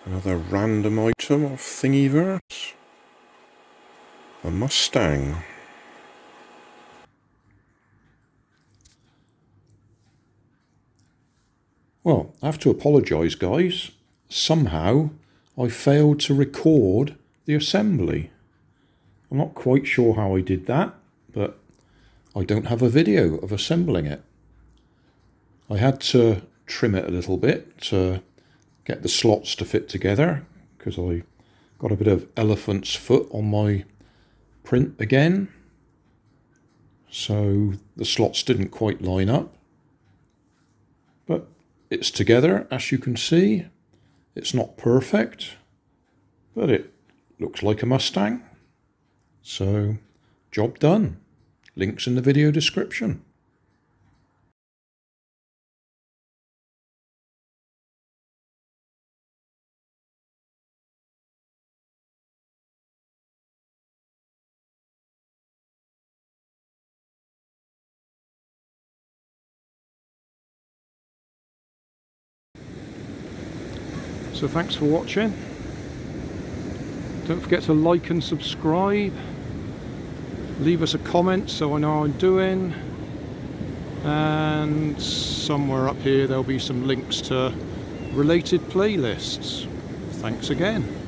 Another random item of Thingiverse. A Mustang. Well, I have to apologise, guys. Somehow I failed to record the assembly. I'm not quite sure how I did that, but I don't have a video of assembling it. I had to trim it a little bit to get the slots to fit together, because I got a bit of elephant's foot on my print again, so the slots didn't quite line up, but it's together, as you can see. It's not perfect, but it looks like a Mustang, so job done. Links in the video description. So thanks for watching. Don't forget to like and subscribe. Leave us a comment so I know how I'm doing. And somewhere up here there'll be some links to related playlists. Thanks again.